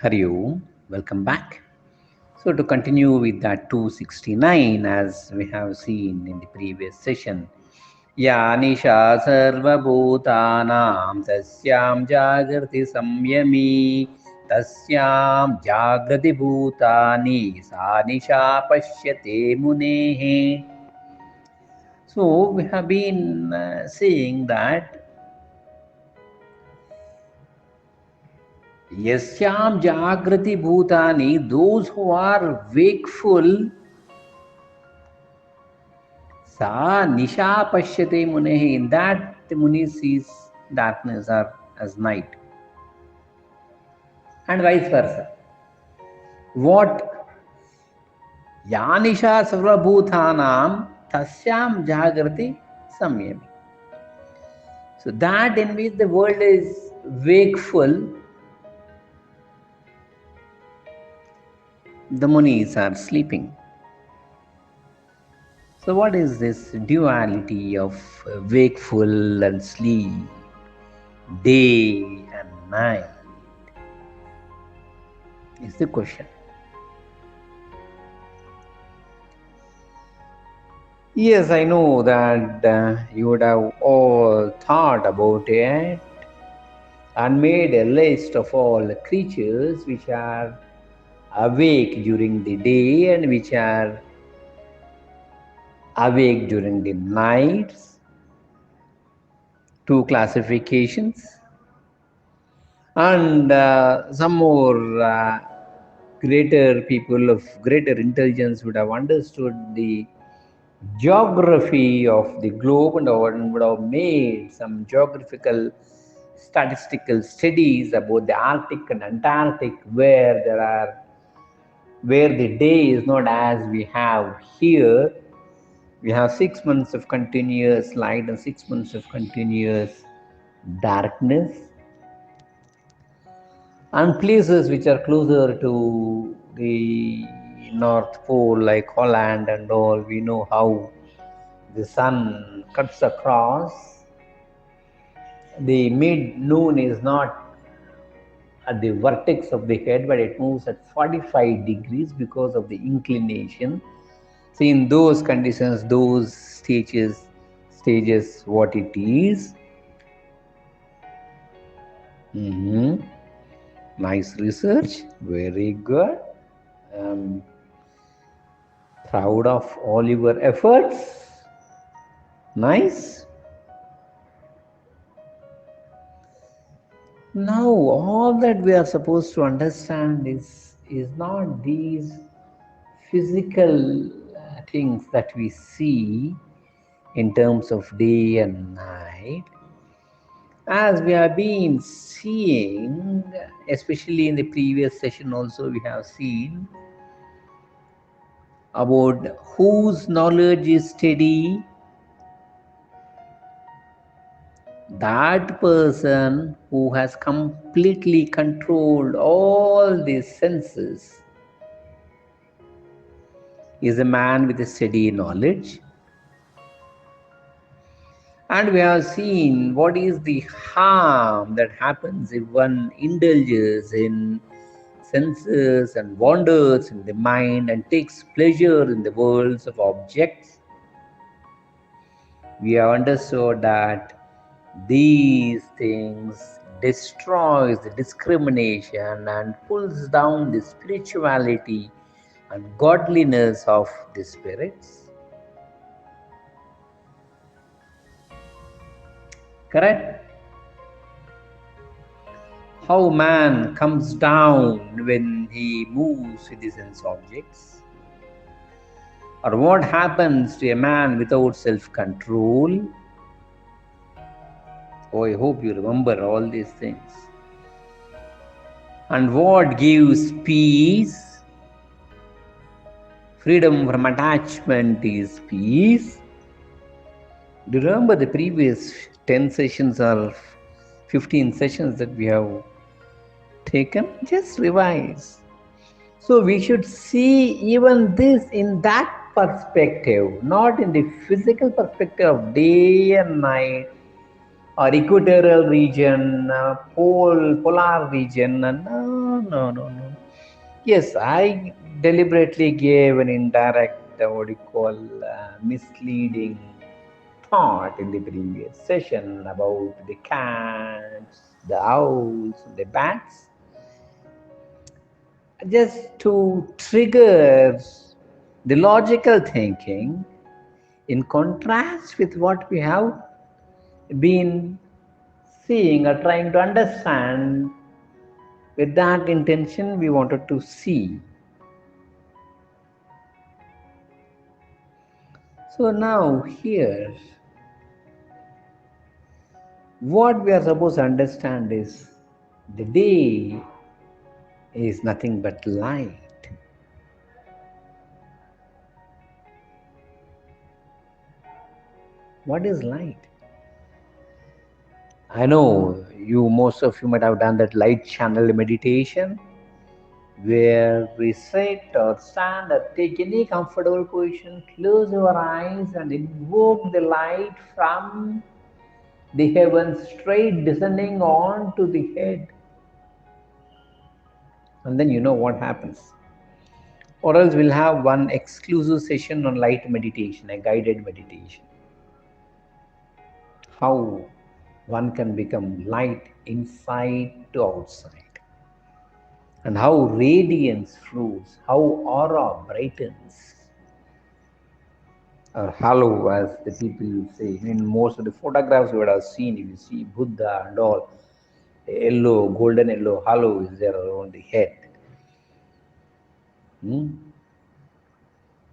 Hari Om, welcome back. So, to continue with that 269, as we have seen in the previous session, Ya Nisha Sarvabhutanam Tasyam Jagrati Samyami Tasyam Jagrati Bhutani Sa Nisha Pashyate Munehe. So, we have been saying that Yasyam Jagrati Bhutani, those who are wakeful, Sa Nisha Pashyate Munehi, in that the Muni sees darkness or as night, and vice versa. What Yanisha Sarvabhutanam Tasyam Jagrati Samyami. So that in which the world is wakeful, the Munis are sleeping. So, what is this duality of wakeful and sleep, day and night? Is the question. Yes, I know that you would have all thought about it and made a list of all the creatures which are awake during the day and which are awake during the nights. Two classifications. And some more greater people of greater intelligence would have understood the geography of the globe and would have made some geographical statistical studies about the Arctic and Antarctic where the day is not as we have here. We have 6 months of continuous light and 6 months of continuous darkness, and places which are closer to the North Pole, like Holland and all, we know how the sun cuts across. The mid noon is not at the vertex of the head, but it moves at 45 degrees because of the inclination. So, in those conditions, those stages, what it is. Nice research, very good. Proud of all your efforts. Nice. Now, all that we are supposed to understand is not these physical things that we see in terms of day and night. As we have been seeing, especially in the previous session, also we have seen about whose knowledge is steady, that person who has completely controlled all these senses is a man with a steady knowledge. And we have seen what is the harm that happens if one indulges in senses and wanders in the mind and takes pleasure in the worlds of objects. We have understood that these things destroys the discrimination and pulls down the spirituality and godliness of the spirits. Correct? How man comes down when he moves with the sense objects, or what happens to a man without self-control. Oh, I hope you remember all these things. And what gives peace? Freedom from attachment is peace. Do you remember the previous 10 sessions or 15 sessions that we have taken? Just revise. So we should see even this in that perspective, not in the physical perspective of day and night, or equatorial region, polar region. And no. Yes, I deliberately gave an indirect, what do you call, misleading thought in the previous session about the cats, the owls, the bats, just to trigger the logical thinking in contrast with what we have been seeing or trying to understand. With that intention, we wanted to see. So now here, what we are supposed to understand is the day is nothing but light. What is light? I know most of you might have done that light channel meditation where we sit or stand or take any comfortable position, close our eyes and invoke the light from the heavens straight descending on to the head. And then you know what happens. Or else we'll have one exclusive session on light meditation, a guided meditation. How one can become light inside to outside. And how radiance flows, how aura brightens. Or halo, as the people say. In most of the photographs you would have seen, if you see Buddha and all, yellow, golden yellow halo is there around the head.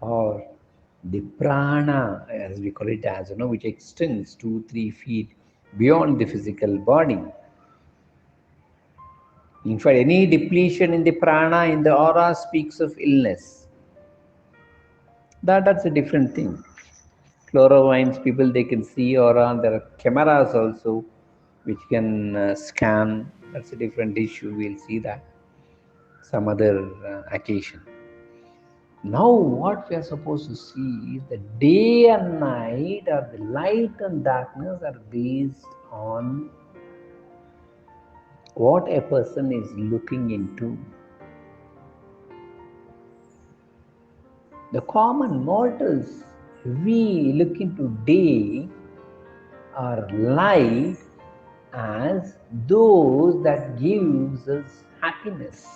Or the prana, as we call it, as which extends 2-3 feet beyond the physical body. In fact, any depletion in the prana, in the aura, speaks of illness. That's a different thing. Chlorovine's people, they can see aura. There are cameras also which can scan. That's a different issue. We'll see that some other occasion. Now, what we are supposed to see is that day and night, or the light and darkness, are based on what a person is looking into. The common mortals, we look into day or light as those that gives us happiness.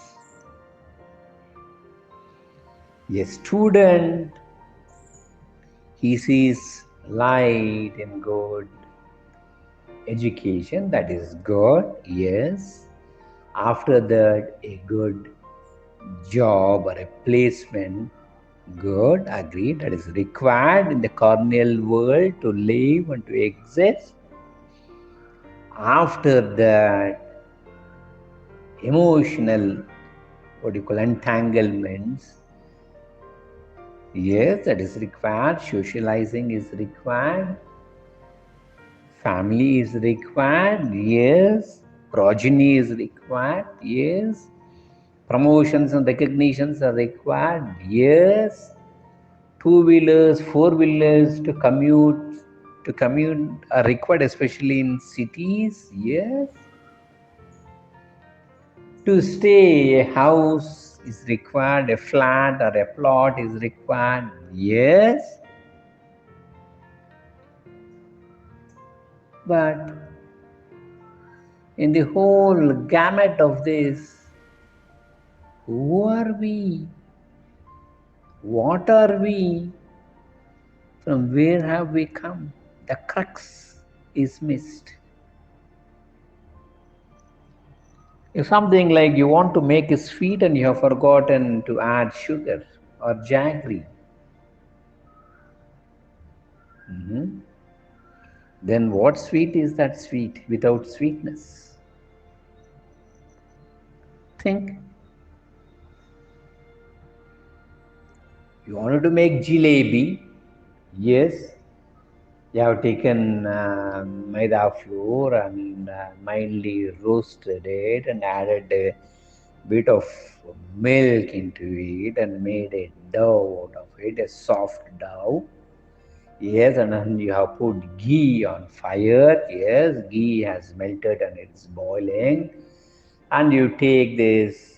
A student, he sees light in good education, that is good, yes. After that, a good job or a placement, good, agreed, that is required in the carnal world to live and to exist. After that, emotional, what you call, entanglements, yes, that is required. Socializing is required. Family is required, yes. Progeny is required, yes. Promotions and recognitions are required, yes. Two-wheelers, four-wheelers to commute are required, especially in cities, yes. To stay, a house is required, a flat or a plot is required, yes. But in the whole gamut of this, who are we? What are we? From where have we come? The crux is missed. If something like you want to make it sweet and you have forgotten to add sugar or jaggery, then what sweet is that sweet without sweetness? Think. You wanted to make jalebi, yes. You have taken maida flour and mildly roasted it and added a bit of milk into it and made a dough out of it, a soft dough. Yes, and then you have put ghee on fire. Yes, ghee has melted and it's boiling. and you take this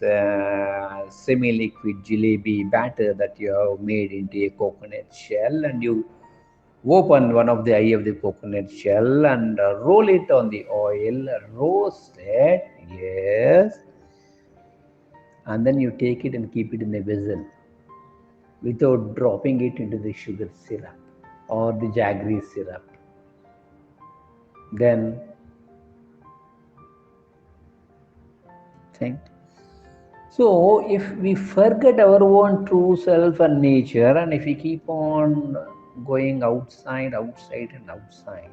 semi-liquid jalebi batter that you have made into a coconut shell, and you open one of the eye of the coconut shell and roll it on the oil, roast it, yes, and then you take it and keep it in a vessel without dropping it into the sugar syrup or the jaggery syrup. Then think. So, if we forget our own true self and nature, and if we keep on going outside, and outside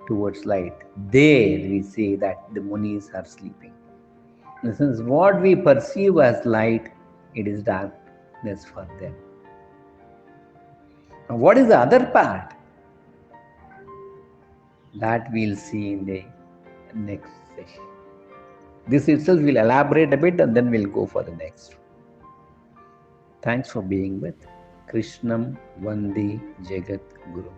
towards light, there we say that the munis are sleeping. Since what we perceive as light, it is darkness for them. Now, what is the other part? That we'll see in the next session. This itself will elaborate a bit and then we'll go for the next. Thanks for being with Krishnam Vande Jagat Guru.